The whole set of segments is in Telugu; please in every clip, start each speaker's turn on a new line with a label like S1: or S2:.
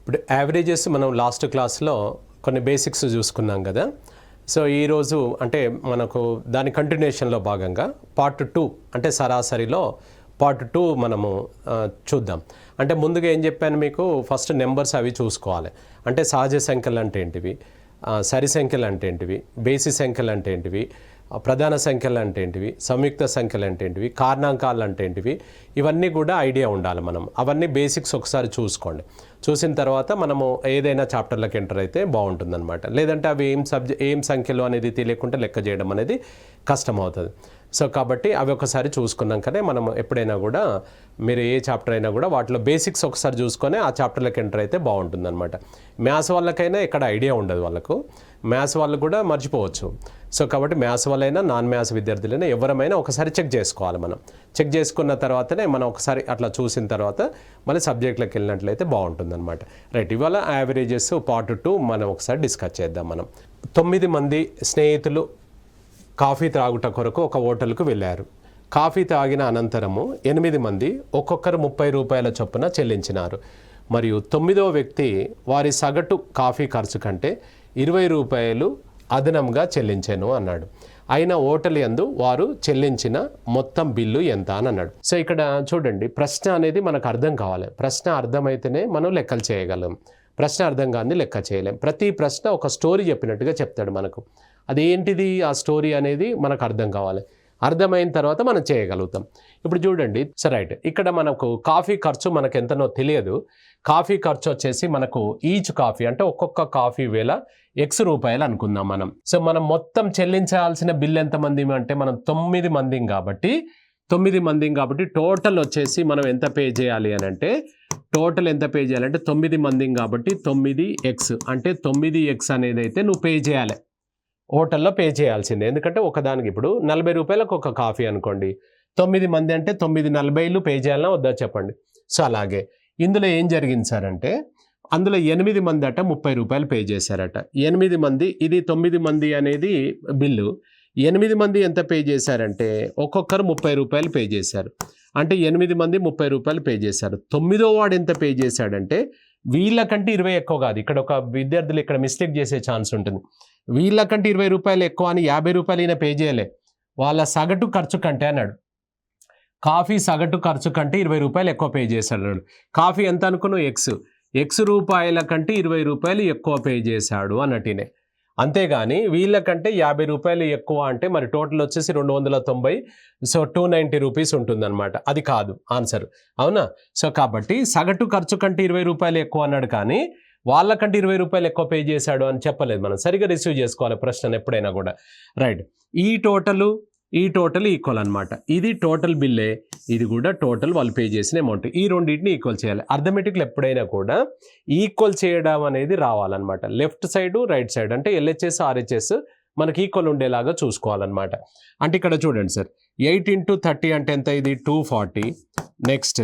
S1: ఇప్పుడు యావరేజెస్ మనం లాస్ట్ క్లాస్లో కొన్ని బేసిక్స్ చూసుకున్నాం కదా. సో ఈరోజు అంటే మనకు దాని కంటిన్యూషన్లో భాగంగా పార్ట్ 2 అంటే సరాసరిలో పార్ట్ 2 మనము చూద్దాం. అంటే ముందుగా ఏం చెప్పాను మీకు, ఫస్ట్ నెంబర్స్ అవి చూసుకోవాలి. అంటే సహజ సంఖ్యలు అంటే ఏంటివి, సరి సంఖ్యలు అంటే ఏంటివి, బేసి సంఖ్యలు అంటే ఏంటివి, ప్రధాన సంఖ్యలు అంటే ఏంటివి, సంయుక్త సంఖ్యలు అంటే ఏంటివి, కారణాంకాలు అంటే ఏంటివి, ఇవన్నీ కూడా ఐడియా ఉండాలి. మనం అవన్నీ బేసిక్స్ ఒకసారి చూసుకోండి. చూసిన తర్వాత మనము ఏదైనా చాప్టర్లకు ఎంటర్ అయితే బాగుంటుందన్నమాట. లేదంటే అవి ఏం సంఖ్యలు అనేది తెలియకుండా లెక్క చేయడం అనేది కష్టమవుతుంది. సో కాబట్టి అవి ఒకసారి చూసుకున్నాకనే మనం ఎప్పుడైనా కూడా మీరు ఏ చాప్టర్ అయినా కూడా వాటిలో బేసిక్స్ ఒకసారి చూసుకొని ఆ చాప్టర్లకు ఎంటర్ అయితే బాగుంటుందన్నమాట. మ్యాథ్స్ వాళ్ళకైనా ఇక్కడ ఐడియా ఉండదు, వాళ్ళకు మ్యాథ్స్ వాళ్ళు కూడా మర్చిపోవచ్చు. సో కాబట్టి మ్యాథ్స్ వాళ్ళైనా నాన్ మ్యాథ్స్ విద్యార్థులైనా ఎవరమైనా ఒకసారి చెక్ చేసుకోవాలి. మనం చెక్ చేసుకున్న తర్వాతనే మనం ఒకసారి అట్లా చూసిన తర్వాత మళ్ళీ సబ్జెక్ట్లోకి వెళ్ళినట్లయితే బాగుంటుందన్నమాట. రైట్, ఇవాళ యావరేజెస్ పార్ట్ 2 మనం ఒకసారి డిస్కస్ చేద్దాం. మనం 9 మంది స్నేహితులు కాఫీ త్రాగుట కొరకు ఒక హోటల్కు వెళ్ళారు. కాఫీ తాగిన అనంతరము 8 మంది ఒక్కొక్కరు 30 రూపాయల చొప్పున చెల్లించినారు. మరియు 9వ వ్యక్తి వారి సగటు కాఫీ ఖర్చు కంటే 20 రూపాయలు అదనంగా చెల్లించాను అన్నాడు. అయిన హోటల్ యందు వారు చెల్లించిన మొత్తం బిల్లు ఎంత అని అన్నాడు. సో ఇక్కడ చూడండి, ప్రశ్న అనేది మనకు అర్థం కావాలి. ప్రశ్న అర్థమైతేనే మనం లెక్కలు చేయగలం. ప్రశ్న అర్థం కాని లెక్క చేయలేం. ప్రతి ప్రశ్న ఒక స్టోరీ చెప్పినట్టుగా చెప్తాడు మనకు. అదేంటిది ఆ స్టోరీ అనేది మనకు అర్థం కావాలి. అర్థమైన తర్వాత మనం చేయగలుగుతాం. ఇప్పుడు చూడండి, సరే రైట్, ఇక్కడ మనకు కాఫీ ఖర్చు మనకు ఎంతనో తెలియదు. కాఫీ ఖర్చు వచ్చేసి మనకు ఈచ్ కాఫీ అంటే ఒక్కొక్క కాఫీ వేల X రూపాయలు అనుకుందాం మనం. సో మనం మొత్తం చెల్లించాల్సిన బిల్ ఎంతమంది అంటే మనం 9 మంది కాబట్టి టోటల్ వచ్చేసి మనం ఎంత పే చేయాలి అని అంటే, టోటల్ ఎంత పే చేయాలంటే 9 మంది కాబట్టి 9x అంటే 9x అనేది అయితే నువ్వు పే చేయాలి, హోటల్లో పే చేయాల్సిందే. ఎందుకంటే ఒకదానికి ఇప్పుడు 40 రూపాయలకు ఒక కాఫీ అనుకోండి, 9 మంది అంటే 940 పే చేయాలన్నా వద్దా చెప్పండి. సో అలాగే ఇందులో ఏం జరిగింది సార్ అంటే, అందులో 8 మంది అట 30 రూపాయలు పే చేశారట. 8 మంది, ఇది 9 మంది అనేది బిల్లు. 8 మంది ఎంత పే చేశారంటే ఒక్కొక్కరు 30 రూపాయలు పే చేశారు. అంటే 8 మంది 30 రూపాయలు పే చేశారు. 9వ వాడు ఎంత పే చేశాడంటే వీళ్ళకంటే 20 ఎక్కువ కాదు. ఇక్కడ ఒక విద్యార్థులు ఇక్కడ మిస్టేక్ చేసే ఛాన్స్ ఉంటుంది. వీళ్ళకంటే 20 రూపాయలు ఎక్కువ అని 50 రూపాయలు ఈయన పే చేయలే, వాళ్ళ సగటు ఖర్చు కంటే అన్నాడు. కాఫీ సగటు ఖర్చు కంటే 20 రూపాయలు ఎక్కువ పే చేశాడు అన్నాడు. కాఫీ ఎంత అనుకున్నావు, ఎక్స్ రూపాయల కంటే 20 రూపాయలు ఎక్కువ పే చేశాడు అన్నట్టునే. అంతేగాని వీళ్ళకంటే 50 రూపాయలు ఎక్కువ అంటే మరి టోటల్ వచ్చేసి 290, సో 290 రూపీస్ ఉంటుందన్నమాట. అది కాదు ఆన్సర్, అవునా? సో కాబట్టి సగటు ఖర్చు కంటే 20 రూపాయలు ఎక్కువ అన్నాడు, కానీ వాళ్ళకంటే 20 రూపాయలు ఎక్కువ పే చేశాడు అని చెప్పలేదు. మనం సరిగా రిసీవ్ చేసుకోవాలి ప్రశ్నను ఎప్పుడైనా కూడా. రైట్, ఈ టోటల్ ఈక్వల్ అనమాట. ఇది టోటల్ బిల్లే, ఇది కూడా టోటల్ వాళ్ళు పే చేసిన అమౌంట్. ఈ రెండింటిని ఈక్వల్ చేయాలి. అర్థమెటిక్లో ఎప్పుడైనా కూడా ఈక్వల్ చేయడం అనేది రావాలన్నమాట. లెఫ్ట్ సైడ్ రైట్ సైడ్ అంటే LHS RHS మనకి ఈక్వల్ ఉండేలాగా చూసుకోవాలన్నమాట. అంటే ఇక్కడ చూడండి సార్, 8 × 30 అంటే ఎంత, ఇది 240. నెక్స్ట్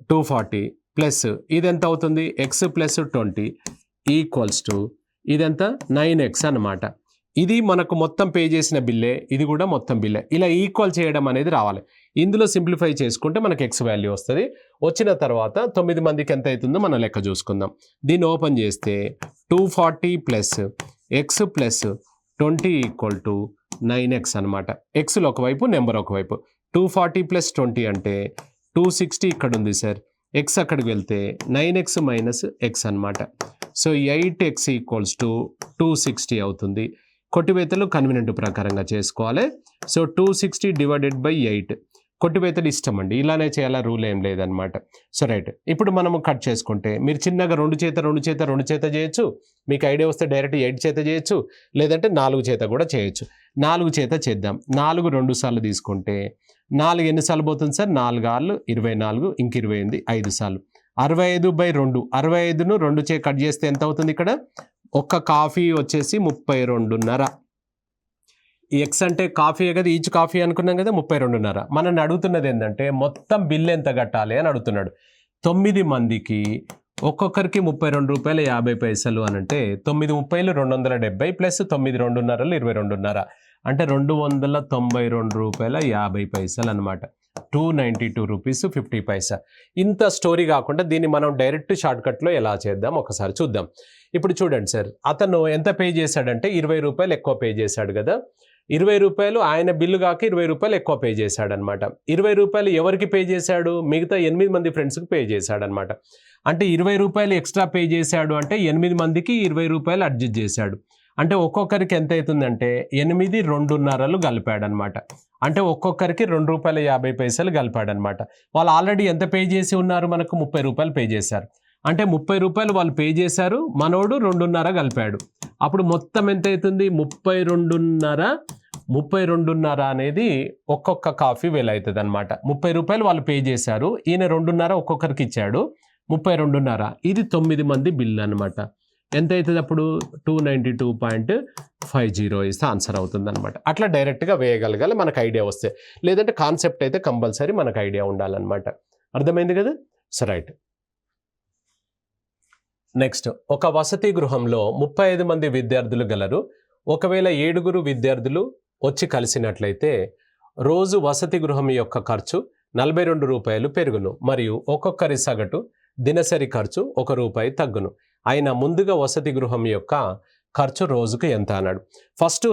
S1: 240 ప్లస్ ఇది ఎంత అవుతుంది, x + 20 ఈక్వల్స్ టు ఇదంతా 9x అన్నమాట. ఇది మనకు మొత్తం పే చేసిన బిల్లే, ఇది కూడా మొత్తం బిల్లే. ఇలా ఈక్వల్ చేయడం అనేది రావాలి. ఇందులో సింప్లిఫై చేసుకుంటే మనకి x వాల్యూ వస్తుంది. వచ్చిన తర్వాత 9 మందికి ఎంత అవుతుందో మనం లెక్క చూసుకుందాం. దీన్ని ఓపెన్ చేస్తే 240 ప్లస్ x + 20 = 9x అనమాట. ఎక్స్లో ఒకవైపు నెంబర్ ఒకవైపు. 240 + 20 అంటే 260 ఇక్కడ ఉంది సార్, x అక్కడికి వెళ్తే 9x - x అనమాట. సో 8x = 260 అవుతుంది. కొట్టివేతలు కన్వీనెంట్ ప్రకారంగా చేసుకోవాలి. సో 260 / 8 కొట్టివేతలు ఇష్టం అండి, ఇలానే చేయాలా, రూల్ ఏం లేదనమాట. సో రైట్, ఇప్పుడు మనము కట్ చేసుకుంటే మీరు చిన్నగా 2 చేత చేయొచ్చు. మీకు ఐడియా వస్తే డైరెక్ట్ 8 చేత చేయొచ్చు, లేదంటే 4 చేత కూడా చేయొచ్చు. 4 చేత చేద్దాం. 4 2 సార్లు తీసుకుంటే 4 ఎన్నిసార్లు పోతుంది సార్, 4 6 24, ఇంక 28 5 సార్లు 65/2. 65ను 2 చే కట్ చేస్తే ఎంత అవుతుంది, ఇక్కడ ఒక్క కాఫీ వచ్చేసి 32.5. ఈ ఎక్స్ అంటే కాఫీ కదా, ఈచ్ కాఫీ అనుకున్నాం కదా, 32.5. మనల్ని అడుగుతున్నది ఏంటంటే మొత్తం బిల్ ఎంత కట్టాలి అని అడుగుతున్నాడు. 9 మందికి ఒక్కొక్కరికి 32 రూపాయలు 50 పైసలు అని అంటే 9 30 270 ప్లస్ 9 2.5 22.5 అంటే 292 రూపాయల 50 పైసలు అనమాట. ₹292.50. ఇంత స్టోరీ కాకుండా దీన్ని మనం డైరెక్ట్ షార్ట్కట్లో ఎలా చేద్దాం ఒకసారి చూద్దాం. ఇప్పుడు చూడండి సార్, అతను ఎంత పే చేశాడంటే ₹20 ఎక్కువ పే చేశాడు కదా. ₹20 ఆయన బిల్లు కాక ₹20 ఎక్కువ పే చేశాడనమాట. ₹20 ఎవరికి పే చేశాడు? మిగతా 8 మంది ఫ్రెండ్స్కి పే చేశాడనమాట. అంటే ₹20 ఎక్స్ట్రా పే చేశాడు అంటే 8 మందికి ₹20 అడ్జస్ట్ చేశాడు. అంటే ఒక్కొక్కరికి ఎంత అవుతుందంటే 8 2.5 కలిపాడనమాట. అంటే ఒక్కొక్కరికి ₹2.50 కలిపాడనమాట. వాళ్ళు ఆల్రెడీ ఎంత పే చేసి ఉన్నారు? మనకు ₹30 పే చేశారు. అంటే ₹30 వాళ్ళు పే చేశారు, మనోడు 2.5 కలిపాడు. అప్పుడు మొత్తం ఎంత అవుతుంది? 32.5 అనేది ఒక్కొక్క కాఫీ వేలు అవుతుంది అనమాట. ₹30 వాళ్ళు పే చేశారు, ఈయన 2.5 ఒక్కొక్కరికి ఇచ్చాడు, 32.5. ఇది 9 మంది బిల్ అనమాట. ఎంత అవుతుంది అప్పుడు? 292.50 ఇస్తే ఆన్సర్ అవుతుంది అనమాట. అట్లా డైరెక్ట్గా వేయగలగాలి మనకు ఐడియా వస్తే. లేదంటే కాన్సెప్ట్ అయితే కంపల్సరీ మనకు ఐడియా ఉండాలన్నమాట. అర్థమైంది కదా? So right. నెక్స్ట్, ఒక వసతి గృహంలో 35 మంది విద్యార్థులు గలరు. ఒకవేళ 7 విద్యార్థులు వచ్చి కలిసినట్లయితే రోజు వసతి గృహం యొక్క ఖర్చు ₹42 పెరుగును మరియు ఒక్కొక్కరి సగటు దినసరి ఖర్చు ₹1 తగ్గును. అయినా ముందుగా వసతి గృహం యొక్క ఖర్చు రోజుకు ఎంత అన్నాడు. ఫస్ట్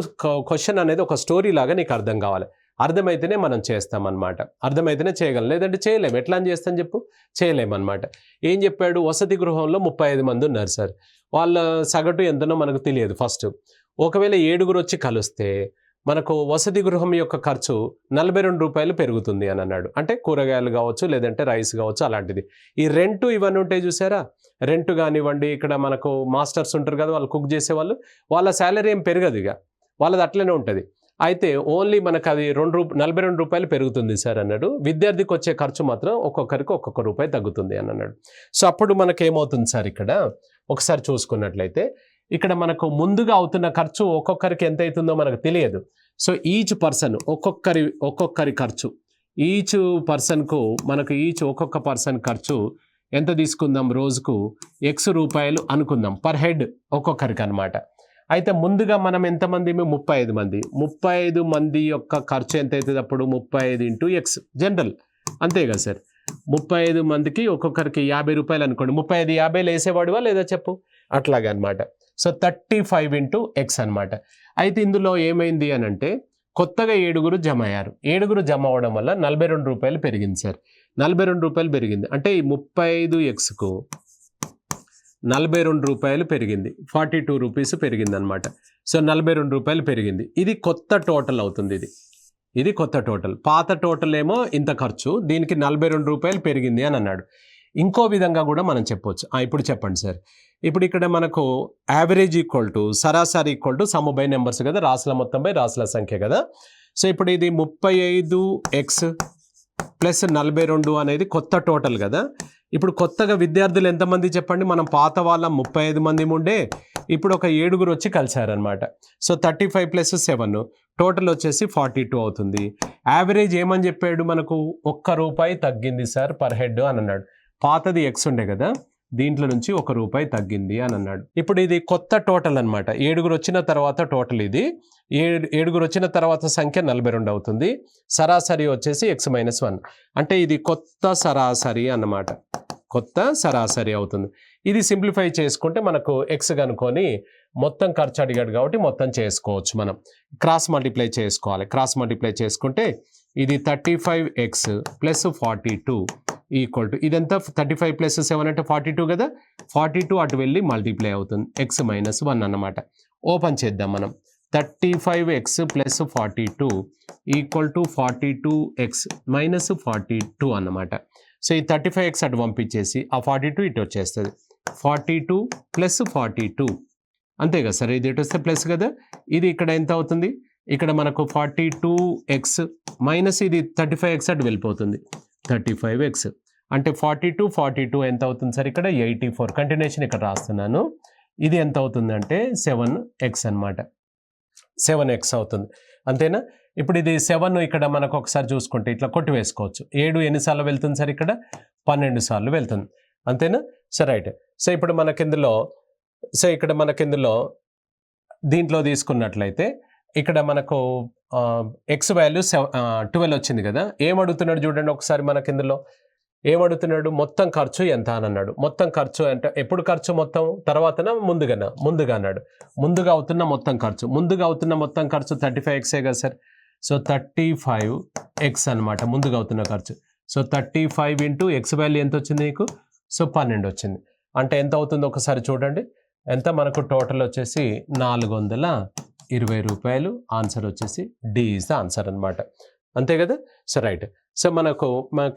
S1: క్వశ్చన్ అనేది ఒక స్టోరీ లాగా నీకు అర్థం కావాలి. అర్థమైతేనే మనం చేస్తామన్నమాట. అర్థమైతేనే చేయగలం, లేదంటే చేయలేము. ఎట్లా అని చేస్తాం చెప్పు? చేయలేమన్నమాట. ఏం చెప్పాడు? వసతి గృహంలో 35 మంది ఉన్నారు సార్. వాళ్ళ సగటు ఎంతనో మనకు తెలియదు ఫస్ట్. ఒకవేళ 7 వచ్చి కలిస్తే మనకు వసతి గృహం యొక్క ఖర్చు ₹42 పెరుగుతుంది అని అన్నాడు. అంటే కూరగాయలు కావచ్చు, లేదంటే రైస్ కావచ్చు, అలాంటిది. ఈ రెంట్ ఇవన్నీ ఉంటాయి చూసారా? రెంట్ కానివ్వండి, ఇక్కడ మనకు మాస్టర్స్ ఉంటారు కదా, వాళ్ళు కుక్ చేసేవాళ్ళు, వాళ్ళ శాలరీ ఏం పెరగదు, ఇక వాళ్ళది అట్లనే ఉంటుంది. అయితే ఓన్లీ మనకు అది ₹42 పెరుగుతుంది సార్ అన్నాడు. విద్యార్థికి వచ్చే ఖర్చు మాత్రం ఒక్కొక్కరికి ఒక్కొక్క రూపాయి తగ్గుతుంది అని అన్నాడు. సో అప్పుడు మనకు ఏమవుతుంది సార్, ఇక్కడ ఒకసారి చూసుకున్నట్లయితే ఇక్కడ మనకు ముందుగా అవుతున్న ఖర్చు ఒక్కొక్కరికి ఎంత అవుతుందో మనకు తెలియదు. సో ఈచ్ పర్సన్ ఒక్కొక్కరి ఖర్చు, ఈచ్ పర్సన్కు మనకు ఒక్కొక్క పర్సన్ ఖర్చు ఎంత తీసుకుందాం? రోజుకు X రూపాయలు అనుకుందాం, పర్ హెడ్ ఒక్కొక్కరికి అనమాట. అయితే ముందుగా మనం ఎంతమంది? 35 మంది. 35 మంది యొక్క ఖర్చు ఎంత అవుతుంది అప్పుడు? 35 × X జనరల్, అంతే కదా సార్. 35 మందికి ఒక్కొక్కరికి ₹50 అనుకోండి. 35 50 వేసేవాడువా లేదా చెప్పు? అట్లాగా అనమాట. సో 35 × X అనమాట. అయితే ఇందులో ఏమైంది అని అంటే కొత్తగా 7 జమ అయ్యారు. 7 జమ అవ్వడం వల్ల ₹42 పెరిగింది సార్. ₹42 పెరిగింది అంటే ఈ 35Xకు ₹42 పెరిగింది, ₹42 పెరిగింది అనమాట. సో ₹42 పెరిగింది. ఇది కొత్త టోటల్ అవుతుంది. ఇది కొత్త టోటల్. పాత టోటల్ ఏమో ఇంత ఖర్చు, దీనికి ₹42 పెరిగింది అని అన్నాడు. ఇంకో విధంగా కూడా మనం చెప్పొచ్చు. ఇప్పుడు చెప్పండి సార్. ఇప్పుడు ఇక్కడ మనకు యావరేజ్ ఈక్వల్ టు సరాసరి equal to sum by numbers కదా, రాసుల మొత్తం బై రాసుల సంఖ్య కదా. సో ఇప్పుడు ఇది 35X ప్లస్ 42 అనేది కొత్త టోటల్ కదా. ఇప్పుడు కొత్తగా విద్యార్థులు ఎంతమంది చెప్పండి? మనం పాత వాళ్ళ 35 మంది ఉండే, ఇప్పుడు ఒక 7 వచ్చి కలిశారనమాట. సో 35 + 7 టోటల్ వచ్చేసి 42 అవుతుంది. యావరేజ్ ఏమని చెప్పాడు? మనకు ₹1 తగ్గింది సార్ పర్ హెడ్ అని అన్నాడు. పాతది X ఉండే కదా, దీంట్లో నుంచి ₹1 తగ్గింది అని అన్నాడు. ఇప్పుడు ఇది కొత్త టోటల్ అనమాట. 7 వచ్చిన తర్వాత టోటల్ ఇది. 7 వచ్చిన తర్వాత సంఖ్య 42 అవుతుంది. సరాసరి వచ్చేసి X - 1 అంటే ఇది కొత్త సరాసరి అన్నమాట. కొత్త సరాసరి అవుతుంది. ఇది సింప్లిఫై చేసుకుంటే మనకు X కనుక్కొని మొత్తం ఖర్చు అడిగాడు కాబట్టి మొత్తం చేసుకోవచ్చు. మనం క్రాస్ మల్టిప్లై చేసుకోవాలి. క్రాస్ మల్టిప్లై చేసుకుంటే ఇది 35X + 42 ఈక్వల్ టు ఇదంతా 35 + 7 అంటే 42 కదా. 42 అటు వెళ్ళి మల్టిప్లై అవుతుంది, X - 1 అన్నమాట. ఓపెన్ చేద్దాం మనం. 35X + 42 ఈక్వల్ టు 42X - 42 అన్నమాట. సో ఈ 35X అటు పంపించేసి ఆ 42 ఇటు వచ్చేస్తుంది. 42 + 42 అంతే కదా సార్. ఇది ఇటు వస్తే ప్లస్ కదా. ఇది ఇక్కడ ఎంత అవుతుంది? ఇక్కడ మనకు 42X మైనస్ ఇది 35X అటు వెళ్ళిపోతుంది. 35X అంటే 42 ఎంత అవుతుంది సార్? ఇక్కడ 84. కంటిన్యూషన్ ఇక్కడ రాస్తున్నాను. ఇది ఎంత అవుతుంది అంటే 7X అనమాట. 7X అవుతుంది, అంతేనా? ఇప్పుడు ఇది 7 ఇక్కడ మనకు ఒకసారి చూసుకుంటే ఇట్లా కొట్టి వేసుకోవచ్చు. 7 ఎన్నిసార్లు వెళ్తుంది సార్? ఇక్కడ 12 సార్లు వెళ్తుంది, అంతేనా? So right. సో ఇప్పుడు మనకిందులో దీంట్లో తీసుకున్నట్లయితే ఇక్కడ మనకు ఎక్స్ వాల్యూ 12 వచ్చింది కదా. ఏమడుగుతున్నాడు చూడండి ఒకసారి మనకి ఇందులో ఏమడుగుతున్నాడు, మొత్తం ఖర్చు ఎంత అని అన్నాడు. మొత్తం ఖర్చు అంటే ఎప్పుడు ఖర్చు మొత్తం తర్వాతనా ముందుగా అన్నాడు. ముందుగా అవుతున్న మొత్తం ఖర్చు 35x కదా సార్. సో 35x అనమాట ముందుగా అవుతున్న ఖర్చు. సో 35 ఇంటూ ఎక్స్ వాల్యూ ఎంత వచ్చింది నీకు, సో 12 వచ్చింది. అంటే ఎంత అవుతుందో ఒకసారి చూడండి. ఎంత మనకు టోటల్ వచ్చేసి 420 రూపాయలు. ఆన్సర్ వచ్చేసి డి ఈజ్ ద ఆన్సర్ అనమాట. అంతే కదా. So right. సో మనకు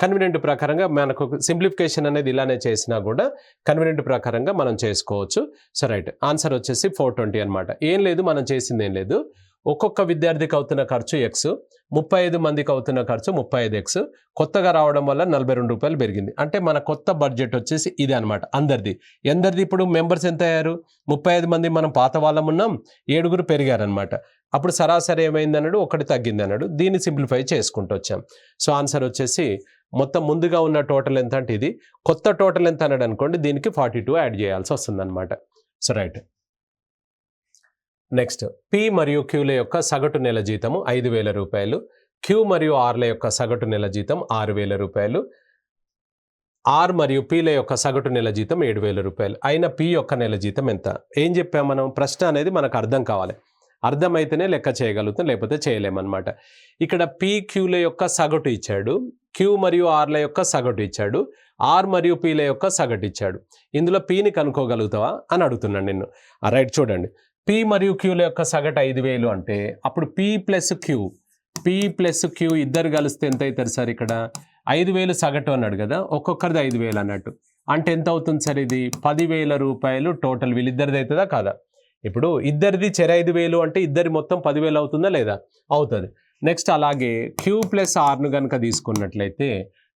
S1: కన్వీనియంట్ ప్రకారంగా మనకు సింప్లిఫికేషన్ అనేది ఇలానే చేసినా కూడా కన్వీనియంట్ ప్రకారంగా మనం చేసుకోవచ్చు. సో రైట్, ఆన్సర్ వచ్చేసి 420 అనమాట. ఏం లేదు, మనం చేసింది ఏం లేదు. ఒక్కొక్క విద్యార్థికి అవుతున్న ఖర్చు ఎక్స్, 35 మందికి అవుతున్న ఖర్చు 35x. కొత్తగా రావడం వల్ల 42 రూపాయలు పెరిగింది. అంటే మన కొత్త బడ్జెట్ వచ్చేసి ఇది అనమాట. ఎందరిది ఇప్పుడు మెంబర్స్ ఎంత అయ్యారు, 35 మంది మనం పాత వాళ్ళం ఉన్నాం, 7 పెరిగారనమాట. అప్పుడు సరాసరి ఏమైంది అన్నాడు, 1 తగ్గింది అన్నాడు. దీన్ని సింప్లిఫై చేసుకుంటూ వచ్చాం. సో ఆన్సర్ వచ్చేసి మొత్తం ముందుగా ఉన్న టోటల్ ఎంత అంటే ఇది, కొత్త టోటల్ ఎంత అన్నాడు అనుకోండి, దీనికి 42 యాడ్ చేయాల్సి వస్తుంది అనమాట. So right. నెక్స్ట్, పి మరియు క్యూల యొక్క సగటు నెల జీతము 5,000 రూపాయలు. క్యూ మరియు ఆర్ల యొక్క సగటు నెల జీతం 6,000 రూపాయలు. ఆర్ మరియు పిల యొక్క సగటు నెల జీతం 7,000 రూపాయలు. అయిన పి యొక్క నెల జీతం ఎంత? ఏం చెప్పాం మనం, ప్రశ్న అనేది మనకు అర్థం కావాలి. అర్థమైతేనే లెక్క చేయగలుగుతాం, లేకపోతే చేయలేమన్నమాట. ఇక్కడ పి క్యూల యొక్క సగటు ఇచ్చాడు, క్యూ మరియు ఆర్ల యొక్క సగటు ఇచ్చాడు, ఆర్ మరియు పిల యొక్క సగటు ఇచ్చాడు. ఇందులో పిని కనుక్కోగలుగుతావా అని అడుగుతున్నాను నిన్ను. రైట్, చూడండి. పి మరియు క్యూల యొక్క సగటు 5,000 అంటే అప్పుడు పి ప్లస్ క్యూ ఇద్దరు కలిస్తే ఎంత అవుతారు సార్? ఇక్కడ 5,000 సగటు అన్నాడు కదా, ఒక్కొక్కరిది 5,000 అన్నట్టు. అంటే ఎంత అవుతుంది సార్? ఇది 10,000 రూపాయలు టోటల్. వీళ్ళిద్దరిది అవుతుందా కాదా? ఇప్పుడు ఇద్దరిది 5,000 అంటే ఇద్దరి మొత్తం 10,000 అవుతుందా లేదా? అవుతుంది. నెక్స్ట్ అలాగే క్యూ ప్లస్ ఆర్ను కనుక తీసుకున్నట్లయితే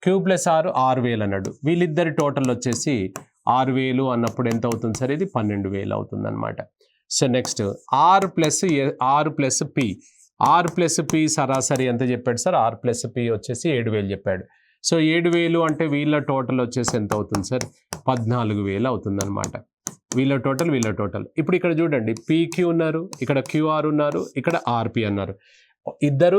S1: క్యూ ప్లస్ ఆర్ 6,000 అన్నాడు. వీళ్ళిద్దరి టోటల్ వచ్చేసి 6,000 అన్నప్పుడు ఎంత అవుతుంది సార్? ఇది 12,000 అవుతుంది అనమాట. So next r plus p సరాసరి ఎంత చెప్పాడు సార్? ఆర్ ప్లస్ పి వచ్చేసి 7,000 చెప్పాడు. సో 7,000 అంటే వీళ్ళ టోటల్ వచ్చేసి ఎంత అవుతుంది సార్? 14,000 అవుతుంది అనమాట. వీళ్ళ టోటల్. ఇప్పుడు ఇక్కడ చూడండి, పీక్యూ ఉన్నారు, ఇక్కడ క్యూఆర్ ఉన్నారు, ఇక్కడ ఆర్పి అన్నారు. ఇద్దరు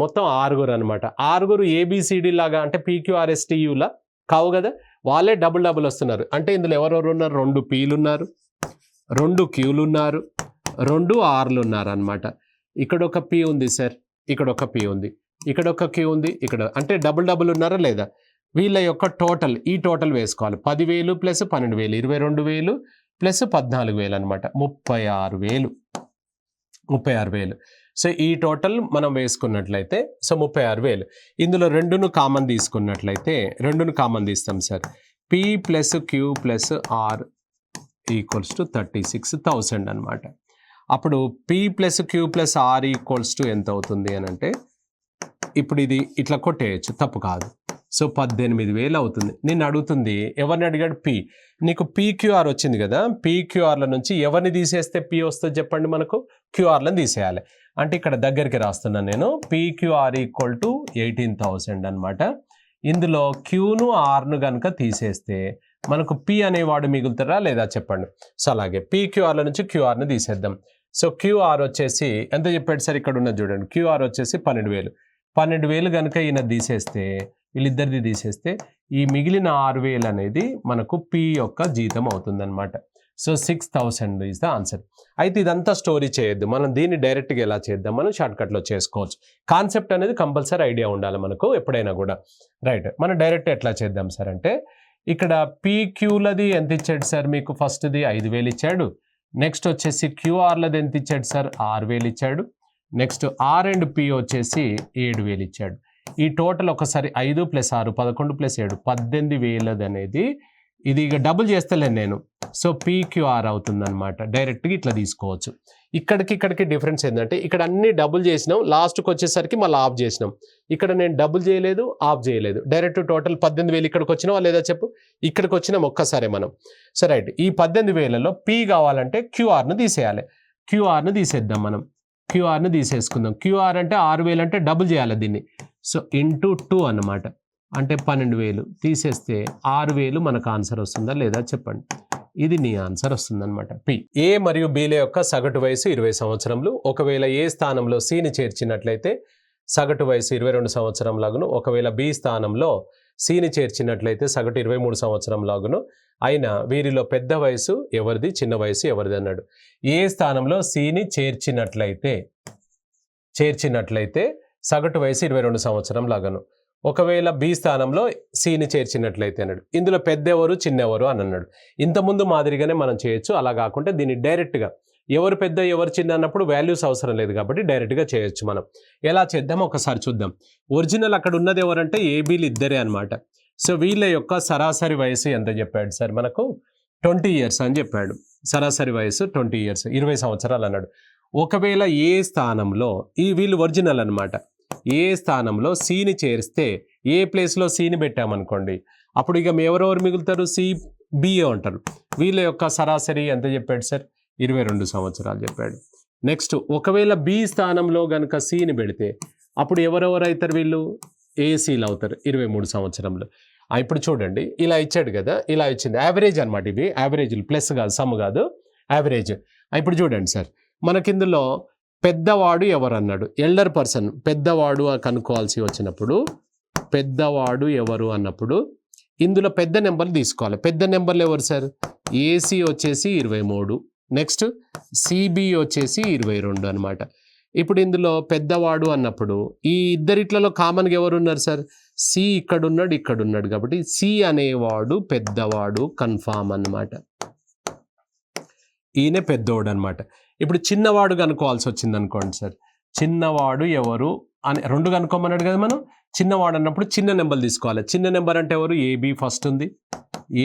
S1: మొత్తం 6 అనమాట. 6 ఏబిసిడి లాగా అంటే పీక్యూఆర్ఎస్టీయూలా కావు కదా, వాళ్ళే డబుల్ వస్తున్నారు. అంటే ఇందులో ఎవరెవరు ఉన్నారు? 2 పీలు ఉన్నారు, 2 క్యూలు ఉన్నారు, 2 ఆర్లు ఉన్నారు అనమాట. ఇక్కడ ఒక పి ఉంది సార్, ఇక్కడ ఒక పి ఉంది, ఇక్కడ ఒక క్యూ ఉంది, ఇక్కడ అంటే డబుల్ ఉన్నారా లేదా? వీళ్ళ యొక్క టోటల్, ఈ టోటల్ వేసుకోవాలి. 10,000 ప్లస్ 12,000 22,000 ప్లస్ 14,000 అనమాట. 36,000. సో ఈ టోటల్ మనం వేసుకున్నట్లయితే సో 36,000. ఇందులో 2ను కామన్ తీసుకున్నట్లయితే 2ను కామన్ తీస్తాం sir. P plus q plus r equals to 36,000 అనమాట. అప్పుడు p plus q plus r equals to ఎంత అవుతుంది అని అంటే, ఇప్పుడు ఇది ఇట్లా కొట్టేయచ్చు, తప్పు కాదు. సో 18,000 అవుతుంది. నేను అడుగుతుంది, ఎవరిని అడిగాడు? పి. నీకు పీక్యూఆర్ వచ్చింది కదా, పీక్యూఆర్ల నుంచి ఎవరిని తీసేస్తే పి వస్తుంది చెప్పండి? మనకు క్యూఆర్లను తీసేయాలి. అంటే ఇక్కడ దగ్గరికి రాస్తున్నాను నేను. పీక్యూఆర్ ఈక్వల్ టు 18,000 అనమాట. ఇందులో క్యూను ఆర్ను కనుక తీసేస్తే మనకు పి అనేవాడు మిగులుతారా లేదా చెప్పండి? సో అలాగే పీక్యూఆర్ల నుంచి క్యూఆర్ని తీసేద్దాం. సో క్యూఆర్ వచ్చేసి ఎంత చెప్పాడు సార్? ఇక్కడ ఉన్నది చూడండి, క్యూఆర్ వచ్చేసి 12,000 కనుక ఈయన తీసేస్తే, వీళ్ళిద్దరిది తీసేస్తే ఈ మిగిలిన 6,000 అనేది మనకు పి యొక్క జీతం అవుతుందన్నమాట. So 6,000 is the answer. అయితే ఇదంతా స్టోరీ చేయొద్దు, మనం దీన్ని డైరెక్ట్గా ఎలా చేద్దాం, మనం షార్ట్కట్లో చేసుకోవచ్చు. కాన్సెప్ట్ అనేది కంపల్సరీ ఐడియా ఉండాలి మనకు ఎప్పుడైనా కూడా. రైట్, మనం డైరెక్ట్ ఎట్లా చేద్దాం సార్ అంటే, ఇక్కడ పీక్యూలది ఎంత ఇచ్చాడు సార్? మీకు ఫస్ట్ది 5,000 ఇచ్చాడు. నెక్స్ట్ వచ్చేసి క్యూఆర్లది ఎంత ఇచ్చాడు సార్? 6,000 ఇచ్చాడు. నెక్స్ట్ ఆర్ అండ్ పి వచ్చేసి 7,000 ఇచ్చాడు. ఈ టోటల్ ఒకసారి 5 ప్లస్ 6 11 ప్లస్ 7 18,000 అనేది ఇది ఇక డబుల్ చేస్తలేను నేను. సో పీక్యూఆర్ అవుతుందన్నమాట. డైరెక్ట్గా ఇట్లా తీసుకోవచ్చు. ఇక్కడికి డిఫరెన్స్ ఏంటంటే, ఇక్కడ అన్ని డబుల్ చేసినాం, లాస్ట్కి వచ్చేసరికి మళ్ళీ ఆఫ్ చేసినాం. ఇక్కడ నేను డబుల్ చేయలేదు, ఆఫ్ చేయలేదు, డైరెక్ట్ టోటల్ 18,000 ఇక్కడికి వచ్చినావా లేదా చెప్పు? ఇక్కడికి వచ్చినాం ఒక్కసారి మనం. సో రైట్, ఈ 18,000లో పి కావాలంటే క్యూఆర్ను తీసేయాలి. క్యూఆర్ను తీసేద్దాం మనం. క్యూఆర్ను తీసేసుకుందాం. క్యూఆర్ అంటే 6,000 అంటే డబుల్ చేయాలి దీన్ని. సో ఇంటూ 2 అన్నమాట. అంటే 12,000 తీసేస్తే 6,000 మనకు ఆన్సర్ వస్తుందా లేదా చెప్పండి? ఇది నీ ఆన్సర్ వస్తుందన్నమాట. పి. ఏ మరియు బిల యొక్క సగటు వయసు 20 సంవత్సరములు. ఒకవేళ ఏ స్థానంలో సిని చేర్చినట్లయితే సగటు వయసు 22 సంవత్సరంలాగును. ఒకవేళ బి స్థానంలో సిని చేర్చినట్లయితే సగటు 23 సంవత్సరంలాగును. అయినా వీరిలో పెద్ద వయసు ఎవరిది, చిన్న వయసు ఎవరిది అన్నాడు. ఏ స్థానంలో సిని చేర్చినట్లయితే సగటు వయసు 22 సంవత్సరం లాగాను. ఒకవేళ బి స్థానంలో సిని చేర్చినట్లయితే అన్నాడు. ఇందులో పెద్దెవరు చిన్నెవరు అని అన్నాడు. ఇంతకుముందు మాదిరిగానే మనం చేయొచ్చు. అలా కాకుండా దీన్ని డైరెక్ట్గా ఎవరు పెద్ద ఎవరు చిన్న అన్నప్పుడు వాల్యూస్ అవసరం లేదు కాబట్టి డైరెక్ట్గా చేయొచ్చు. మనం ఎలా చేద్దాం ఒకసారి చూద్దాం. ఒరిజినల్ అక్కడ ఉన్నది ఎవరంటే ఏబీలు ఇద్దరే అనమాట. సో వీళ్ళ యొక్క సరాసరి వయసు ఎంత చెప్పాడు సార్ మనకు? 20 years అని చెప్పాడు. సరాసరి వయసు 20 years, 20 సంవత్సరాలు అన్నాడు. ఒకవేళ ఏ స్థానంలో వీళ్ళు ఒరిజినల్ అనమాట. ఏ స్థానంలో సిని చేరిస్తే ఏ ప్లేస్లో సిని పెట్టామనుకోండి, అప్పుడు ఇక ఎవరెవరు మిగులుతారు? సి, బిఏ అంటారు. వీళ్ళ యొక్క సరాసరి ఎంత చెప్పాడు సార్? 22 సంవత్సరాలు చెప్పాడు. నెక్స్ట్ ఒకవేళ బి స్థానంలో కనుక సిని పెడితే అప్పుడు ఎవరెవరు అవుతారు? వీళ్ళు ఏసీలు అవుతారు 23 సంవత్సరంలో. ఇప్పుడు చూడండి, ఇలా ఇచ్చాడు కదా, ఇలా ఇచ్చింది యావరేజ్ అనమాట. ఇవి యావరేజ్లు, ప్లస్ కాదు, సమ్ కాదు, యావరేజ్. ఇప్పుడు చూడండి సార్, మనకిందులో పెద్దవాడు ఎవరు అన్నాడు? Elder person. పెద్దవాడు కనుక్కోవాల్సి వచ్చినప్పుడు పెద్దవాడు ఎవరు అన్నప్పుడు ఇందులో పెద్ద నెంబర్లు తీసుకోవాలి. పెద్ద నెంబర్లు ఎవరు సార్? ఏసీ వచ్చేసి 23, నెక్స్ట్ సిబి వచ్చేసి 22 అనమాట. ఇప్పుడు ఇందులో పెద్దవాడు అన్నప్పుడు ఈ ఇద్దరిట్లలో కామన్గా ఎవరు ఉన్నారు సార్? సి ఇక్కడున్నాడు, ఇక్కడున్నాడు, కాబట్టి సి అనేవాడు పెద్దవాడు కన్ఫామ్ అన్నమాట. ఈయన పెద్దోడు అనమాట. ఇప్పుడు చిన్నవాడు కనుక్కోవాల్సి వచ్చింది అనుకోండి సార్. చిన్నవాడు ఎవరు అని రెండు కనుక్కోమన్నాడు కదా మనం. చిన్నవాడు అన్నప్పుడు చిన్న నెంబర్ తీసుకోవాలి. చిన్న నెంబర్ అంటే ఎవరు? ఏబి ఫస్ట్ ఉంది.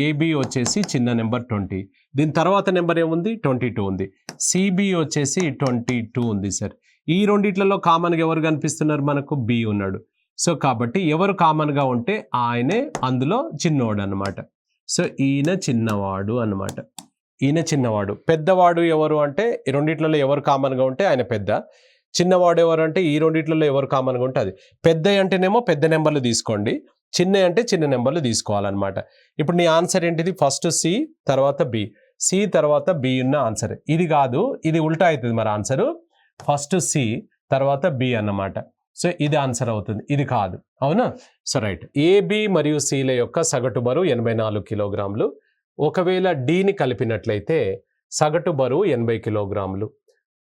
S1: ఏబి వచ్చేసి చిన్న నెంబర్ 20. దీని తర్వాత నెంబర్ ఏముంది? 22 ఉంది. సిబి వచ్చేసి 22 ఉంది సార్. ఈ రెండిట్లలో కామన్గా ఎవరు కనిపిస్తున్నారు మనకు? బి ఉన్నాడు. సో కాబట్టి ఎవరు కామన్గా ఉంటే ఆయనే అందులో చిన్నవాడు అనమాట. సో ఈయన చిన్నవాడు అనమాట. ఈయన చిన్నవాడు. పెద్దవాడు ఎవరు అంటే ఈ రెండిట్లలో ఎవరు కామన్గా ఉంటే ఆయన పెద్ద. చిన్నవాడు ఎవరు అంటే ఈ రెండిట్లలో ఎవరు కామన్గా ఉంటే అది. పెద్ద అంటేనేమో పెద్ద నెంబర్లు తీసుకోండి, చిన్న అంటే చిన్న నెంబర్లు తీసుకోవాలన్నమాట. ఇప్పుడు నీ ఆన్సర్ ఏంటిది? ఫస్ట్ సి, తర్వాత బి. సి తర్వాత బి ఉన్న ఆన్సర్ ఇది కాదు, ఇది ఉల్టా అవుతుంది మరి ఆన్సరు. ఫస్ట్ సి తర్వాత బి అన్నమాట. సో ఇది ఆన్సర్ అవుతుంది, ఇది కాదు. అవునా? So right. ఏబి మరియు సిల యొక్క సగటు బరువు 84 కిలోగ్రాములు. ఒకవేళ డిని కలిపినట్లయితే సగటు బరువు 80 కిలోగ్రాములు.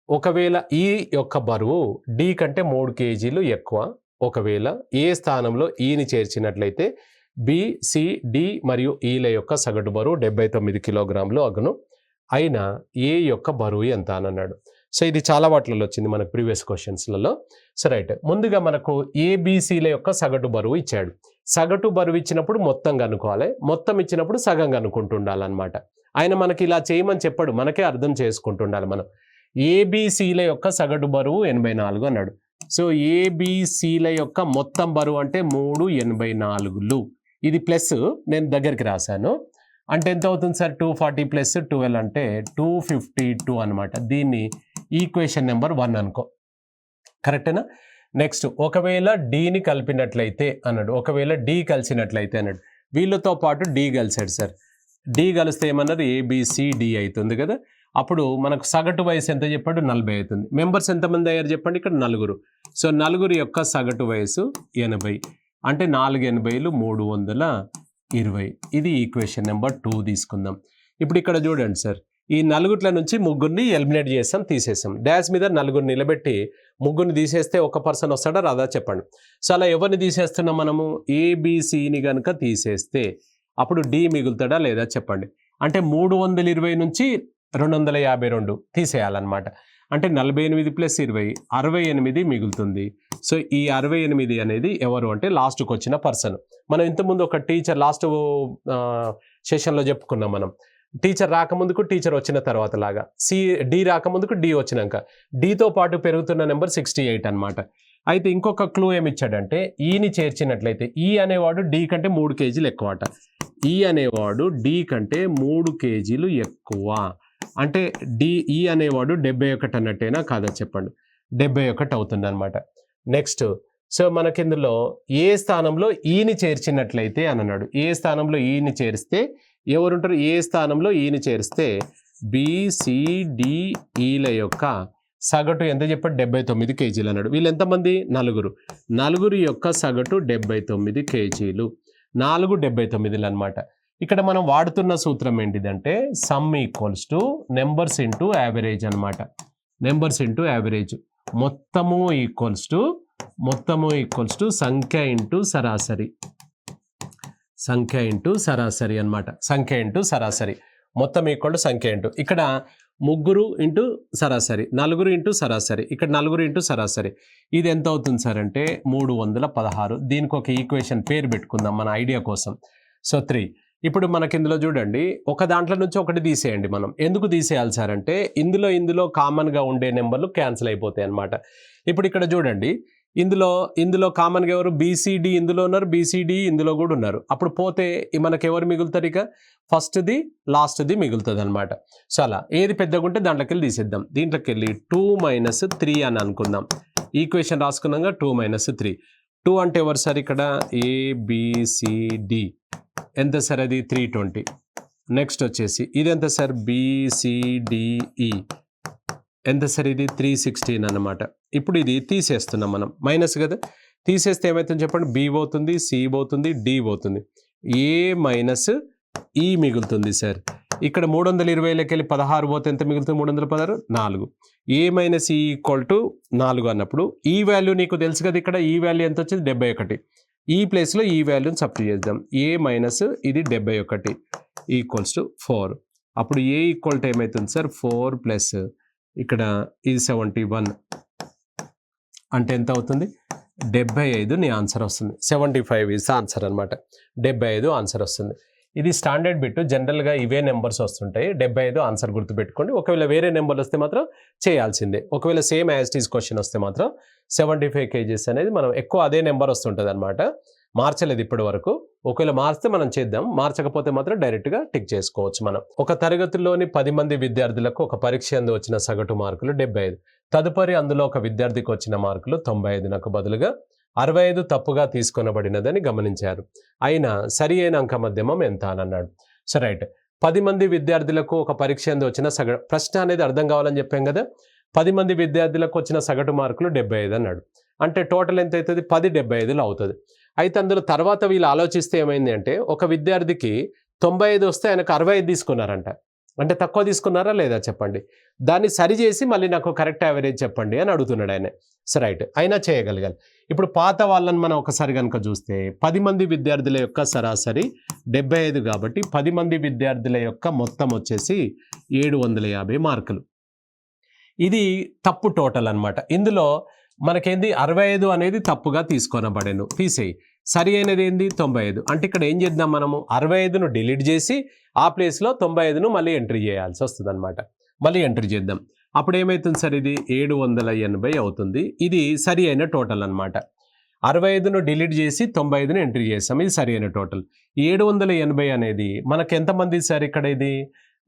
S1: ఒకవేళ ఈ యొక్క బరువు డి కంటే 3 kgs ఎక్కువ. ఒకవేళ ఏ స్థానంలో ఈని చేర్చినట్లయితే బి, సి, డి మరియు ఈల యొక్క సగటు బరువు 79 కిలోగ్రాములు అగును. అయినా ఏ యొక్క బరువు ఎంత అని అన్నాడు. సో ఇది చాలా వాటిలలో వచ్చింది మనకు ప్రీవియస్ క్వశ్చన్స్లలో. సో రైట్, ముందుగా మనకు ఏబిసిల యొక్క సగటు బరువు ఇచ్చాడు. సగటు బరువు ఇచ్చినప్పుడు మొత్తం కనుక్కోవాలి, మొత్తం ఇచ్చినప్పుడు సగం కనుక్కుంటుండాలన్నమాట. ఆయన మనకి ఇలా చేయమని చెప్పాడు, మనకే అర్థం చేసుకుంటుండాలి మనం. ఏబిసిల యొక్క సగటు బరువు 84 అన్నాడు. సో ఏబిసిల యొక్క మొత్తం బరువు అంటే 384. ఇది ప్లస్ నేను దగ్గరికి రాశాను. అంటే ఎంత అవుతుంది సార్? 240 ప్లస్ 12 అంటే 252 అనమాట. దీన్ని ఈక్వేషన్ నెంబర్ 1 అనుకో. కరెక్టేనా? నెక్స్ట్ ఒకవేళ డిని కలిపినట్లయితే అన్నాడు. ఒకవేళ డి కలిసినట్లయితే అన్నాడు. వీళ్ళతో పాటు డి కలిసాడు సార్. డి కలిస్తే ఏమన్నారు? ఏబిసిడి అవుతుంది కదా. అప్పుడు మనకు సగటు వయసు ఎంత చెప్పాడు? 40 అవుతుంది. మెంబర్స్ ఎంతమంది అయ్యారు చెప్పండి? ఇక్కడ 4. సో 4 యొక్క సగటు వయసు 80. అంటే 4 80లు 320. ఇది ఈక్వేషన్ నెంబర్ 2 తీసుకుందాం. ఇప్పుడు ఇక్కడ చూడండి సార్, ఈ 4 నుంచి 3 ఎలిమినేట్ చేసాం, తీసేసాం. డాష్ మీద 4 నిలబెట్టి 3 తీసేస్తే ఒక పర్సన్ వస్తాడా రాదా చెప్పండి. సో అలా ఎవరిని తీసేస్తున్నాం మనము? ఏబిసిని కనుక తీసేస్తే అప్పుడు డి మిగులుతాడా లేదా చెప్పండి. అంటే 320 నుంచి 252 తీసేయాలన్నమాట. అంటే 48 ప్లస్ 20 68 మిగులుతుంది. సో ఈ 68 అనేది ఎవరు అంటే లాస్ట్కి వచ్చిన పర్సన్. మనం ఇంతకుముందు ఒక టీచర్ లాస్ట్ సెషన్లో చెప్పుకున్నాం మనం. టీచర్ రాకముందుకు టీచర్ వచ్చిన తర్వాత లాగా, డి రాకముందుకు డి వచ్చినాక డితో పాటు పెరుగుతున్న నెంబర్ 68 అనమాట. అయితే ఇంకొక క్లూ ఏమి ఇచ్చాడంటే ఈని చేర్చినట్లయితే ఈ అనేవాడు డి కంటే 3 kgs ఎక్కువ అట. ఈ అనేవాడు డి కంటే 3 kgs ఎక్కువ. అంటే ఈ అనేవాడు 71 అన్నట్టేనా కాదా చెప్పండి? 71 అవుతుంది అనమాట. నెక్స్ట్ సో మనకిందులో ఏ స్థానంలో ఈని చేర్చినట్లయితే అని అన్నాడు. ఏ స్థానంలో ఈని చేరిస్తే ఎవరుంటారు? ఏ స్థానంలో ఈని చేరిస్తే BCDEల యొక్క సగటు ఎంత చెప్పాడు? 79 కేజీలు అన్నాడు. వీళ్ళు ఎంతమంది? నలుగురు యొక్క సగటు 79 కేజీలు. 4 79లు అనమాట. ఇక్కడ మనం వాడుతున్న సూత్రం ఏంటిదంటే sum equals to numbers into average అనమాట. Numbers into average. మొత్తము ఈక్వల్స్ టు సంఖ్య ఇంటూ సరాసరి. సంఖ్య ఇంటూ సరాసరి అనమాట. సంఖ్య ఇంటూ సరాసరి. మొత్తం ఈక్వల్ టు సంఖ్య ఇంటూ ఇక్కడ 3 ఇంటూ సరాసరి, 4 ఇంటూ సరాసరి, ఇక్కడ 4 ఇంటూ సరాసరి. ఇది ఎంత అవుతుంది సార్ అంటే 316. దీనికి ఒక ఈక్వేషన్ పేరు పెట్టుకుందాం మన ఐడియా కోసం. సో 3. ఇప్పుడు మనకి ఇందులో చూడండి, ఒక దాంట్లో నుంచి ఒకటి తీసేయండి. మనం ఎందుకు తీసేయాలి సార్ అంటే ఇందులో కామన్గా ఉండే నెంబర్లు క్యాన్సిల్ అయిపోతాయి అన్నమాట. ఇప్పుడు ఇక్కడ చూడండి, ఇందులో కామన్గా ఎవరు? BCD ఇందులో ఉన్నారు, BCD ఇందులో కూడా ఉన్నారు. అప్పుడు పోతే మనకి ఎవరు మిగులుతారు? ఇక ఫస్ట్ది లాస్ట్ది మిగులుతుంది అనమాట. సో అలా ఏది పెద్దగా ఉంటే దాంట్లోకి వెళ్ళి తీసేద్దాం. దీంట్లోకి వెళ్ళి 2 - 3 అని అనుకుందాం. ఈక్వేషన్ రాసుకున్నాక 2 - 3. 2 అంటే ఎవరు సార్? ఇక్కడ ABCD ఎంత సార్? అది 320. నెక్స్ట్ వచ్చేసి ఇది ఎంత సార్? BCDE ఎంత సార్? ఇది 316 అన్నమాట. ఇప్పుడు ఇది తీసేస్తున్నాం మనం, మైనస్ కదా. తీసేస్తే ఏమవుతుంది చెప్పండి? B పోతుంది, C పోతుంది, D పోతుంది, A మైనస్ E మిగులుతుంది సార్. ఇక్కడ 320లోకి వెళ్ళి 16 పోతే ఎంత మిగులుతుంది? 316, 4. A minus E equal to 4 అన్నప్పుడు ఈ వాల్యూ నీకు తెలుసు కదా. ఇక్కడ ఈ వాల్యూ ఎంత వచ్చింది? 71. ఈ ప్లేస్లో ఈ వాల్యూని సబ్స్టిట్యూట్ చేద్దాం. A మైనస్ ఇది 71 ఈక్వల్స్ టు 4. అప్పుడు A ఈక్వల్ టు ఏమవుతుంది సార్? 4 ప్లస్ ఇక్కడ ఇది 71 అంటే ఎంత అవుతుంది? 75 నీ ఆన్సర్ వస్తుంది. 75 ఈజ్ ఆన్సర్ అనమాట. 75 ఆన్సర్ వస్తుంది. ఇది స్టాండర్డ్ బిట్. జనరల్గా ఇవే నెంబర్స్ వస్తుంటాయి. 75 ఆన్సర్ గుర్తుపెట్టుకోండి. ఒకవేళ వేరే నెంబర్లు వస్తే మాత్రం చేయాల్సిందే. ఒకవేళ సేమ్ యాజ్ టీజ్ క్వశ్చన్ వస్తే మాత్రం 75 కేజీస్ అనేది మనం ఎక్కువ అదే నెంబర్ వస్తుంటుంది అనమాట. మార్చలేదు ఇప్పటి వరకు. ఒకవేళ మార్చితే మనం చేద్దాం, మార్చకపోతే మాత్రం డైరెక్ట్గా టిక్ చేసుకోవచ్చు మనం. ఒక తరగతిలోని 10 మంది విద్యార్థులకు ఒక పరీక్ష అందు వచ్చిన సగటు మార్కులు 75. తదుపరి అందులో ఒక విద్యార్థికి వచ్చిన మార్కులు 95నకు బదులుగా 65 తప్పుగా తీసుకొనబడినదని గమనించారు. అయినా సరి అయిన అంక మధ్యమం ఎంత అని అన్నాడు. సో రైట్, 10 మంది విద్యార్థులకు ఒక పరీక్ష అందు వచ్చిన సగటు, ప్రశ్న అనేది అర్థం కావాలని చెప్పాం కదా. 10 మంది విద్యార్థులకు వచ్చిన సగటు మార్కులు 75 అన్నాడు. అంటే టోటల్ ఎంత అవుతుంది? 10 75లు అవుతుంది. అయితే అందులో తర్వాత వీళ్ళు ఆలోచిస్తే ఏమైంది అంటే ఒక విద్యార్థికి 95 వస్తే ఆయనకు 65 తీసుకున్నారంట. అంటే తక్కువ తీసుకున్నారా లేదా చెప్పండి. దాన్ని సరిచేసి మళ్ళీ నాకు కరెక్ట్ యావరేజ్ చెప్పండి అని అడుగుతున్నాడు ఆయన. సో రైట్, అయినా చేయగలిగాలి. ఇప్పుడు పాత వాళ్ళని మనం ఒకసారి కనుక చూస్తే 10 మంది విద్యార్థుల యొక్క సరాసరి 75 కాబట్టి 10 మంది విద్యార్థుల యొక్క మొత్తం వచ్చేసి 750 మార్కులు. ఇది తప్పు టోటల్ అనమాట. ఇందులో మనకేంది 65 అనేది తప్పుగా తీసుకొనబడేను, తీసేయి. సరి అయినది ఏంది? 95. అంటే ఇక్కడ ఏం చేద్దాం మనము? 65ను డిలీట్ చేసి ఆ ప్లేస్లో 95ను మళ్ళీ ఎంట్రీ చేయాల్సి వస్తుంది అనమాట. మళ్ళీ ఎంట్రీ చేద్దాం. అప్పుడు ఏమవుతుంది సార్? ఇది 780 అవుతుంది. ఇది సరి అయిన టోటల్ అనమాట. 65ను డిలీట్ చేసి 95ను ఎంట్రీ చేస్తాం. ఇది సరి అయిన టోటల్. 780 అనేది మనకు ఎంతమంది సార్? ఇక్కడ ఇది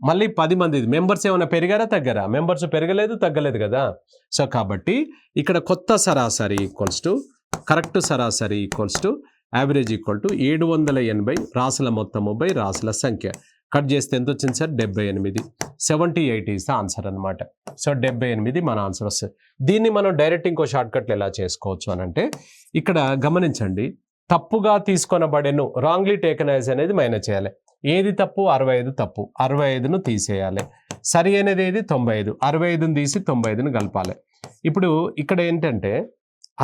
S1: మళ్ళీ 10 మంది. మెంబర్స్ ఏమైనా పెరిగారా తగ్గారా? మెంబర్స్ పెరగలేదు, తగ్గలేదు కదా. సో కాబట్టి ఇక్కడ కొత్త సరాసరి ఈక్వల్స్ టు కరెక్ట్ సరాసరి equals to average equal to 780 రాసుల మొత్తము బై రాసుల సంఖ్య. కట్ చేస్తే ఎంత వచ్చింది సార్? 78. 78 ఈజ్ ద ఆన్సర్ అనమాట. సో 78 మన ఆన్సర్ వస్తుంది. దీన్ని మనం డైరెక్ట్ ఇంకో షార్ట్కట్లు ఎలా చేసుకోవచ్చు అని అంటే ఇక్కడ గమనించండి, తప్పుగా తీసుకొనబడేను రాంగ్లీ టేకన్ యాజ్ అనేది మైనస్ చేయాలి. ఏది తప్పు? 65 తప్పు. 65ను తీసేయాలి. సరి అయినది ఏది? 95. 65ను తీసి 95ను కలపాలి. ఇప్పుడు ఇక్కడ ఏంటంటే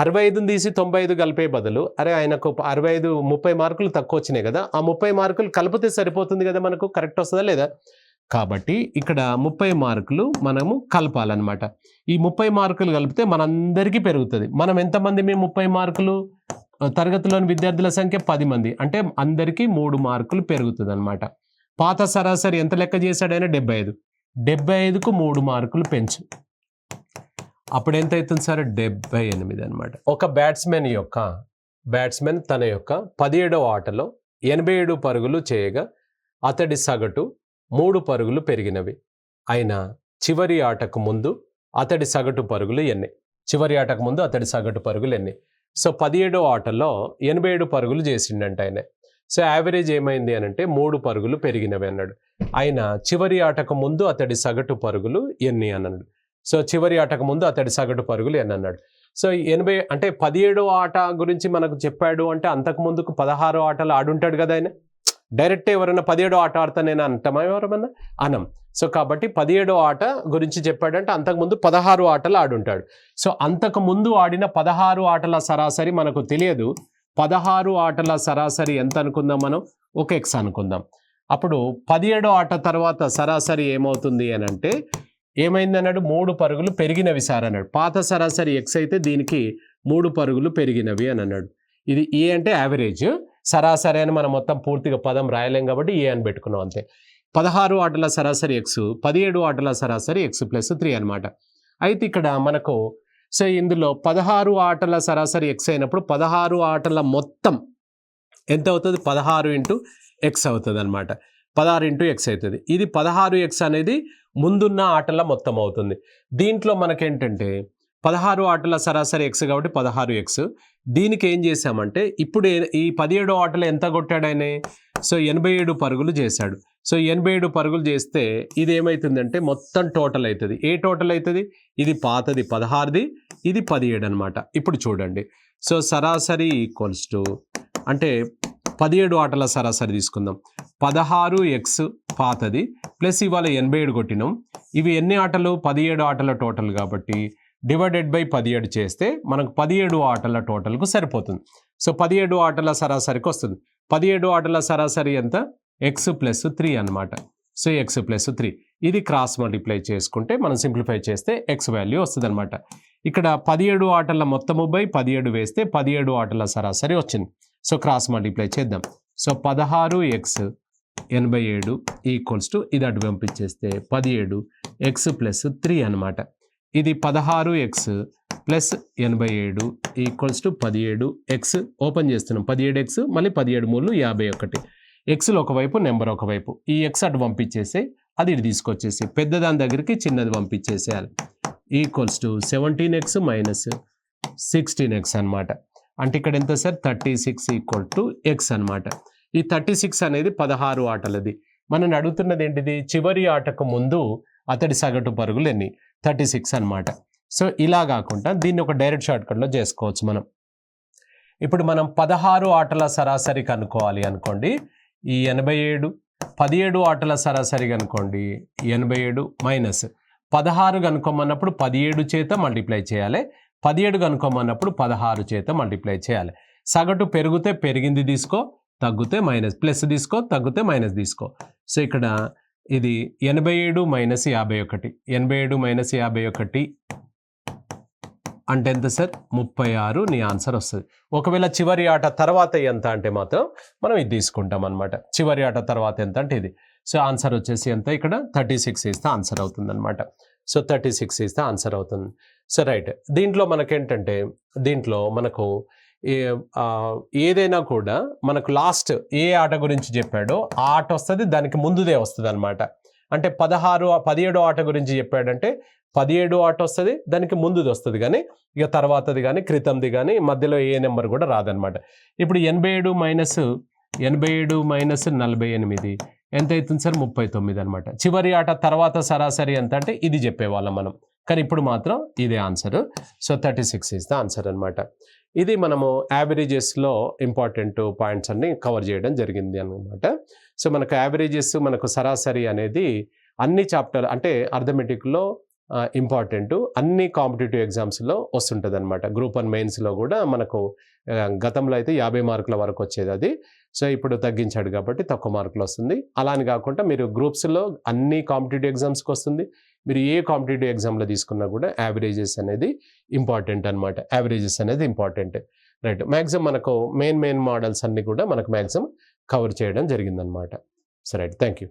S1: 65ను తీసి 95 కలిపే బదులు అరే ఆయనకు 65 30 మార్కులు తక్కువ వచ్చినాయి కదా, ఆ 30 మార్కులు కలిపితే సరిపోతుంది కదా, మనకు కరెక్ట్ వస్తుందా లేదా? కాబట్టి ఇక్కడ 30 మార్కులు మనము కలపాలన్నమాట. ఈ 30 మార్కులు కలిపితే మనందరికీ పెరుగుతుంది. మనం ఎంతమంది? మేము 30 మార్కులు తరగతిలోని విద్యార్థుల సంఖ్య 10 మంది, అంటే అందరికీ 3 మార్కులు పెరుగుతుంది అనమాట. పాత సరాసరి ఎంత లెక్క చేశాడైనా 75. 75కు 3 మార్కులు పెంచు. అప్పుడు ఎంత అవుతుంది సార్? 78 అనమాట. ఒక బ్యాట్స్మెన్ తన యొక్క 17వ ఆటలో 87 పరుగులు చేయగా అతడి సగటు 3 పరుగులు పెరిగినవి. అయినా చివరి ఆటకు ముందు అతడి సగటు పరుగులు ఎన్ని? చివరి ఆటకు ముందు అతడి సగటు పరుగులు ఎన్ని? సో 17వ ఆటలో 87 పరుగులు చేసిండంట ఆయన. సో యావరేజ్ ఏమైంది అని అంటే 3 పరుగులు పెరిగినవి అన్నాడు. ఆయన చివరి ఆటకు ముందు అతడి సగటు పరుగులు ఎన్ని అన్నాడు. సో చివరి ఆటకు ముందు అతడి సగటు పరుగులు ఎన్ని అన్నాడు. సో 80 అంటే 17వ ఆట గురించి మనకు చెప్పాడు అంటే అంతకు ముందుకు 16 ఆటలు ఆడుంటాడు కదా ఆయన. డైరెక్ట్ ఎవరైనా 17వ ఆట ఆడతానేనా అంటామా ఎవరమన్నా అనం. సో కాబట్టి 17వ ఆట గురించి చెప్పాడంటే అంతకుముందు 16 ఆటలు ఆడుంటాడు. సో అంతకు ముందు ఆడిన 16 ఆటల సరాసరి మనకు తెలియదు. 16 ఆటల సరాసరి ఎంత అనుకుందాం మనం, ఒక ఎక్స్ అనుకుందాం. అప్పుడు 17వ ఆట తర్వాత సరాసరి ఏమవుతుంది అని అంటే ఏమైంది అన్నాడు, 3 పరుగులు పెరిగినవి సార్ అన్నాడు. పాత సరాసరి ఎక్స్ అయితే దీనికి 3 పరుగులు పెరిగినవి అని అన్నాడు. ఇది ఏ అంటే యావరేజ్, సరాసరి అని మనం మొత్తం పూర్తిగా పదం రాయలేం కాబట్టి ఏ అని పెట్టుకున్నాం అంతే. 16 ఆటల సరాసరి ఎక్స్, 17 ఆటల సరాసరి ఎక్స్ ప్లస్ 3 అనమాట. అయితే ఇక్కడ మనకు సో ఇందులో 16 ఆటల సరాసరి ఎక్స్ అయినప్పుడు 16 ఆటల మొత్తం ఎంత అవుతుంది, 16 ఇంటూ ఎక్స్ అవుతుంది అనమాట. 16 ఇంటూ ఎక్స్ అవుతుంది. ఇది 16 ఎక్స్ అనేది ముందున్న ఆటల మొత్తం అవుతుంది. దీంట్లో మనకేంటంటే 16 ఆటల సరాసరి ఎక్స్ కాబట్టి 16 ఎక్స్. దీనికి ఏం చేశామంటే ఇప్పుడు ఈ 17 ఆటలు ఎంత కొట్టాడు ఆయన, సో 87 పరుగులు చేశాడు. సో 87 పరుగులు చేస్తే ఇది ఏమవుతుందంటే మొత్తం టోటల్ అవుతుంది. ఏ టోటల్ అవుతుంది, ఇది పాతది 16ది, ఇది 17 అనమాట. ఇప్పుడు చూడండి, సో సరాసరి ఈక్వల్స్ టు అంటే 17 ఆటల సరాసరి తీసుకుందాం. 16 ఎక్స్ పాతది ప్లస్ ఇవాళ 87 కొట్టినాం. ఇవి ఎన్ని ఆటలు, 17 ఆటల టోటల్ కాబట్టి డివైడెడ్ బై 17 చేస్తే మనకు 17 ఆటల టోటల్కు సరిపోతుంది. సో 17 ఆటల సరాసరికి వస్తుంది. 17 ఆటల సరాసరి ఎంత, ఎక్స్ ప్లస్ 3 అనమాట. సో ఎక్స్ ప్లస్ 3 ఇది క్రాస్ మల్టిప్లై చేసుకుంటే మనం సింప్లిఫై చేస్తే ఎక్స్ వాల్యూ వస్తుంది అనమాట. ఇక్కడ 17 ఆటల మొత్తము బై 17 వేస్తే 17 ఆటల సరాసరి వచ్చింది. సో క్రాస్ మల్టిప్లై చేద్దాం. సో 16 ఎక్స్ 87 ఈక్వల్స్ టు ఇది అటు పంపించేస్తే 17 ఎక్స్ ప్లస్ 3 అనమాట. ఇది 16 X plus 87 equals to 17 X open చేస్తున్నాం. 17 ఎక్స్ మళ్ళీ 17 మూడు 51. ఎక్స్లో ఒకవైపు నెంబర్ ఒకవైపు, ఈ ఎక్స్ అటు పంపించేసి అది ఇటు తీసుకొచ్చేసి పెద్దదాని దగ్గరికి చిన్నది పంపించేసేయాలి. Equals to 17 x minus 16 x అనమాట. అంటే ఇక్కడ ఎంత సార్, 36 ఈక్వల్ టు ఎక్స్ అనమాట. ఈ 36 అనేది 16 ఆటలది. మనం అడుగుతున్నది ఏంటిది, చివరి ఆటకు ముందు అతడి సగటు పరుగులు ఎన్ని, 36 అనమాట. సో ఇలా కాకుండా దీన్ని ఒక డైరెక్ట్ షార్ట్కట్లో చేసుకోవచ్చు మనం. ఇప్పుడు మనం 16 ఆటల సరాసరి కనుక్కోవాలి అనుకోండి, ఈ 87 17 ఆటల సరాసరి కనుకోండి 87 మైనస్ 16 కనుక్కోమన్నప్పుడు 17 చేత మల్టిప్లై చేయాలి, 17 కనుక్కోమన్నప్పుడు 16 చేత మల్టిప్లై చేయాలి. సగటు పెరిగితే పెరిగింది తీసుకో, తగ్గితే మైనస్, ప్లస్ తీసుకో, తగ్గితే మైనస్ తీసుకో. సో ఇక్కడ ఇది 87 మైనస్ 51, 87 మైనస్ 51 అంటే ఎంత సార్, 36 నీ ఆన్సర్ వస్తుంది. ఒకవేళ చివరి ఆట తర్వాత ఎంత అంటే మాత్రం మనం ఇది తీసుకుంటాం అనమాట. చివరి ఆట తర్వాత ఎంత అంటే ఇది. సో ఆన్సర్ వచ్చేసి ఎంత, ఇక్కడ 36 ఇస్తే ఆన్సర్ అవుతుంది అనమాట. సో 36 ఇస్తే ఆన్సర్ అవుతుంది. సో రైట్, దీంట్లో మనకేంటంటే దీంట్లో మనకు ఏదైనా కూడా మనకు లాస్ట్ ఏ ఆట గురించి చెప్పాడో ఆ ఆట వస్తుంది, దానికి ముందుదే వస్తుంది అనమాట. అంటే 17 ఆట గురించి చెప్పాడంటే 17 ఆట వస్తుంది, దానికి ముందుది వస్తుంది, కానీ ఇక తర్వాతది కానీ క్రితంది కానీ మధ్యలో ఏ నెంబర్ కూడా రాదనమాట. ఇప్పుడు 87 మైనస్ 48 ఎంత అవుతుంది సార్, 39 అనమాట. చివరి ఆట తర్వాత సరాసరి ఎంత అంటే ఇది చెప్పేవాళ్ళం మనం, కానీ ఇప్పుడు మాత్రం ఇదే answer. So 36 is the answer అనమాట. ఇది మనము యావరేజెస్లో ఇంపార్టెంట్ పాయింట్స్ అన్ని కవర్ చేయడం జరిగింది అనమాట. సో మనకు యావరేజెస్, మనకు సరాసరి అనేది అన్ని చాప్టర్ అంటే అర్థమెటిక్లో ఇంపార్టెంట్, అన్ని కాంపిటేటివ్ ఎగ్జామ్స్లో వస్తుంటుంది అనమాట. గ్రూప్ 1 మెయిన్స్లో కూడా మనకు గతంలో అయితే 50 మార్కుల వరకు వచ్చేది అది. సో ఇప్పుడు తగ్గించాడు కాబట్టి తక్కువ మార్కులు వస్తుంది. అలా అని కాకుండా మీరు గ్రూప్స్లో అన్ని కాంపిటేటివ్ ఎగ్జామ్స్కి వస్తుంది. మీరు ఏ కాంపిటేటివ్ ఎగ్జామ్లో తీసుకున్నా కూడా యావరేజెస్ అనేది ఇంపార్టెంట్ అనమాట. యావరేజెస్ అనేది ఇంపార్టెంట్, రైట్. మ్యాక్సిమం మనకు మెయిన్ మోడల్స్ అన్నీ కూడా మనకు మ్యాక్సిమం కవర్ చేయడం జరిగిందనమాట. So right, thank you.